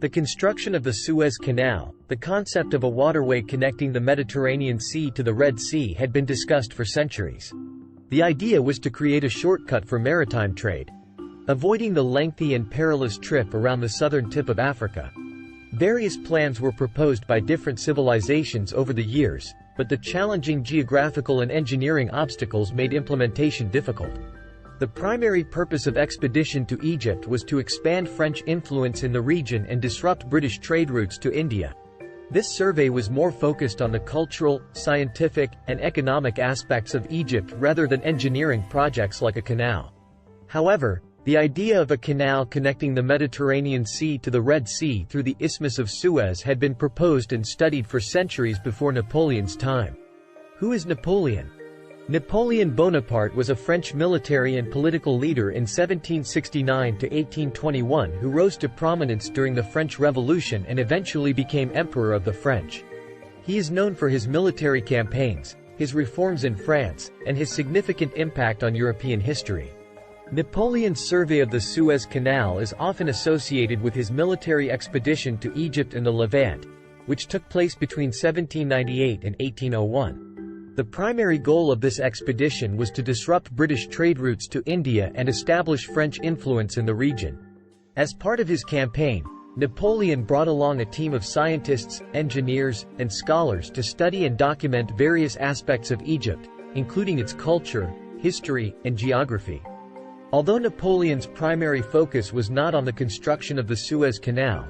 The construction of the Suez Canal, the concept of a waterway connecting the Mediterranean Sea to the Red Sea, had been discussed for centuries. The idea was to create a shortcut for maritime trade, avoiding the lengthy and perilous trip around the southern tip of Africa. Various plans were proposed by different civilizations over the years, but the challenging geographical and engineering obstacles made implementation difficult. The primary purpose of expedition to Egypt was to expand French influence in the region and disrupt British trade routes to India. This survey was more focused on the cultural, scientific, and economic aspects of Egypt rather than engineering projects like a canal. However, the idea of a canal connecting the Mediterranean Sea to the Red Sea through the Isthmus of Suez had been proposed and studied for centuries before Napoleon's time. Who is Napoleon? Napoleon Bonaparte was a French military and political leader in 1769 to 1821 who rose to prominence during the French Revolution and eventually became Emperor of the French. He is known for his military campaigns, his reforms in France, and his significant impact on European history. Napoleon's survey of the Suez Canal is often associated with his military expedition to Egypt and the Levant, which took place between 1798 and 1801. The primary goal of this expedition was to disrupt British trade routes to India and establish French influence in the region. As part of his campaign, Napoleon brought along a team of scientists, engineers, and scholars to study and document various aspects of Egypt, including its culture, history, and geography. Although Napoleon's primary focus was not on the construction of the Suez Canal,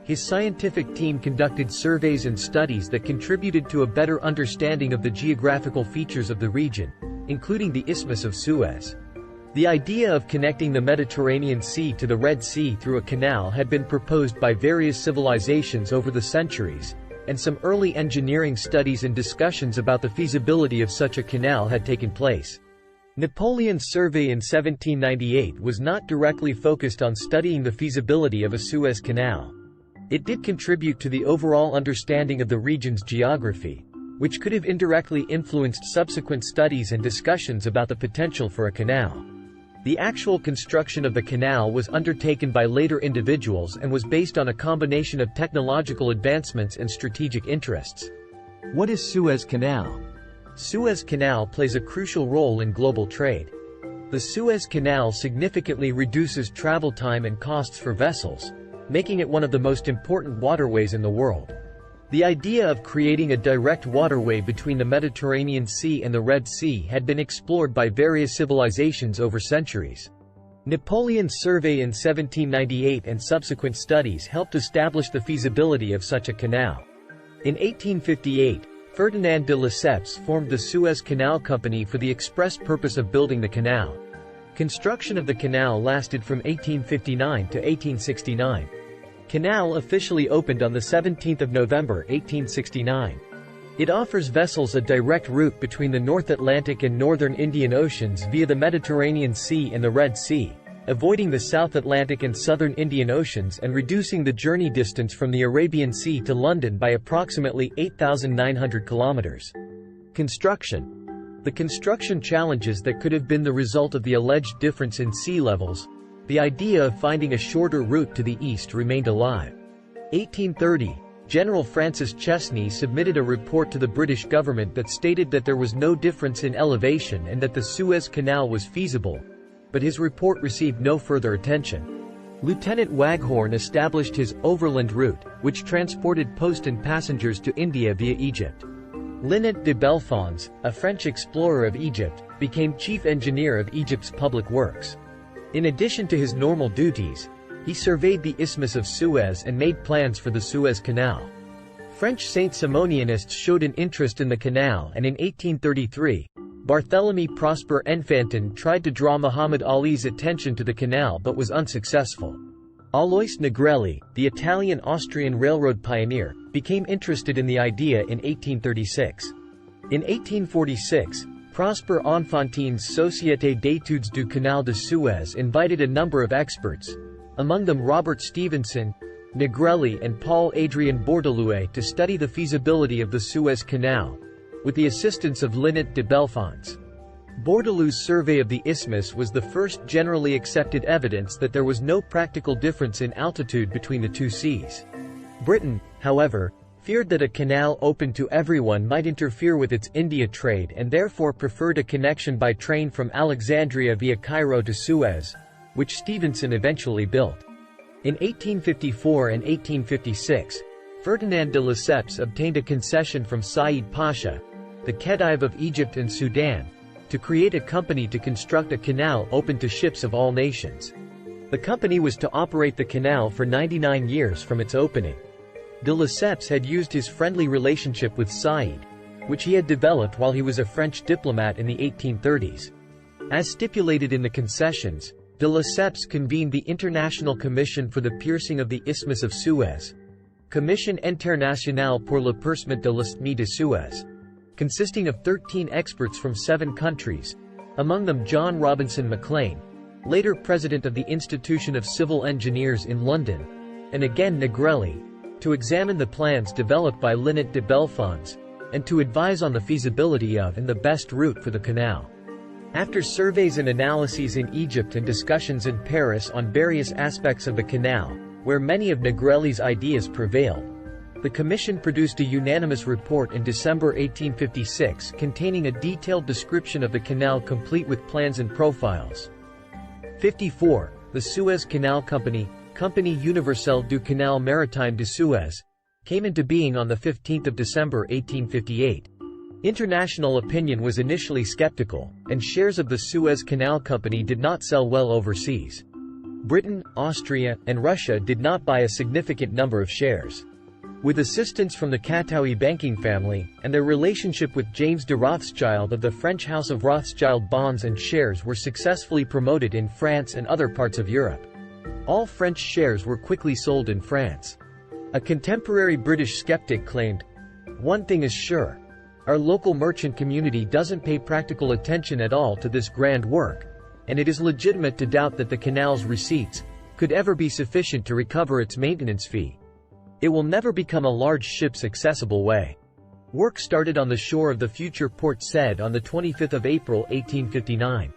his scientific team conducted surveys and studies that contributed to a better understanding of the geographical features of the region, including the Isthmus of Suez. The idea of connecting the Mediterranean Sea to the Red Sea through a canal had been proposed by various civilizations over the centuries, and some early engineering studies and discussions about the feasibility of such a canal had taken place. Napoleon's survey in 1798 was not directly focused on studying the feasibility of a Suez Canal. It did contribute to the overall understanding of the region's geography, which could have indirectly influenced subsequent studies and discussions about the potential for a canal. The actual construction of the canal was undertaken by later individuals and was based on a combination of technological advancements and strategic interests. What is Suez Canal? Suez Canal plays a crucial role in global trade. The Suez Canal significantly reduces travel time and costs for vessels, making it one of the most important waterways in the world. The idea of creating a direct waterway between the Mediterranean Sea and the Red Sea had been explored by various civilizations over centuries. Napoleon's survey in 1798 and subsequent studies helped establish the feasibility of such a canal. In 1858, Ferdinand de Lesseps formed the Suez Canal Company for the express purpose of building the canal. Construction of the canal lasted from 1859 to 1869. Canal officially opened on the 17th of November 1869. It offers vessels a direct route between the North Atlantic and Northern Indian Oceans via the Mediterranean Sea and the Red Sea, avoiding the South Atlantic and Southern Indian Oceans and reducing the journey distance from the Arabian Sea to London by approximately 8,900 kilometers. Construction. The construction challenges that could have been the result of the alleged difference in sea levels, the idea of finding a shorter route to the east remained alive. 1830, General Francis Chesney submitted a report to the British government that stated that there was no difference in elevation and that the Suez Canal was feasible, but his report received no further attention. Lieutenant Waghorn established his overland route, which transported post and passengers to India via Egypt. Linnet de Belfons, a French explorer of Egypt, became chief engineer of Egypt's public works. In addition to his normal duties, he surveyed the Isthmus of Suez and made plans for the Suez Canal. French Saint-Simonianists showed an interest in the canal, and in 1833, Barthélemy Prosper Enfantin tried to draw Muhammad Ali's attention to the canal but was unsuccessful. Alois Negrelli, the Italian-Austrian railroad pioneer, became interested in the idea in 1836. In 1846, Prosper Enfantin's Société d'études du Canal de Suez invited a number of experts, among them Robert Stevenson, Negrelli and Paul-Adrien Bourdalouet, to study the feasibility of the Suez Canal, with the assistance of Linnet de Belfons. Bourdalou's survey of the isthmus was the first generally accepted evidence that there was no practical difference in altitude between the two seas. Britain, however, feared that a canal open to everyone might interfere with its India trade and therefore preferred a connection by train from Alexandria via Cairo to Suez, which Stephenson eventually built. In 1854 and 1856, Ferdinand de Lesseps obtained a concession from Said Pasha, the Khedive of Egypt and Sudan, to create a company to construct a canal open to ships of all nations. The company was to operate the canal for 99 years from its opening. De Lesseps had used his friendly relationship with Said, which he had developed while he was a French diplomat in the 1830s. As stipulated in the concessions, de Lesseps convened the International Commission for the Piercing of the Isthmus of Suez, Commission Internationale pour le Percement de l'Isthme de Suez, consisting of 13 experts from 7 countries, among them John Robinson Maclean, later president of the Institution of Civil Engineers in London, and again Negrelli, to examine the plans developed by Linnet de Belfons, and to advise on the feasibility of and the best route for the canal. After surveys and analyses in Egypt and discussions in Paris on various aspects of the canal, where many of Negrelli's ideas prevailed, the Commission produced a unanimous report in December 1856 containing a detailed description of the canal complete with plans and profiles. 54. The Suez Canal Company, Compagnie Universelle du Canal Maritime de Suez, came into being on 15 December 1858. International opinion was initially skeptical, and shares of the Suez Canal Company did not sell well overseas. Britain, Austria, and Russia did not buy a significant number of shares. With assistance from the Kataoui banking family, and their relationship with James de Rothschild of the French House of Rothschild, bonds and shares were successfully promoted in France and other parts of Europe. All French shares were quickly sold in France. A contemporary British skeptic claimed, "One thing is sure. Our local merchant community doesn't pay practical attention at all to this grand work, and it is legitimate to doubt that the canal's receipts could ever be sufficient to recover its maintenance fee. It will never become a large ship's accessible way." Work started on the shore of the future Port Said on 25 April 1859.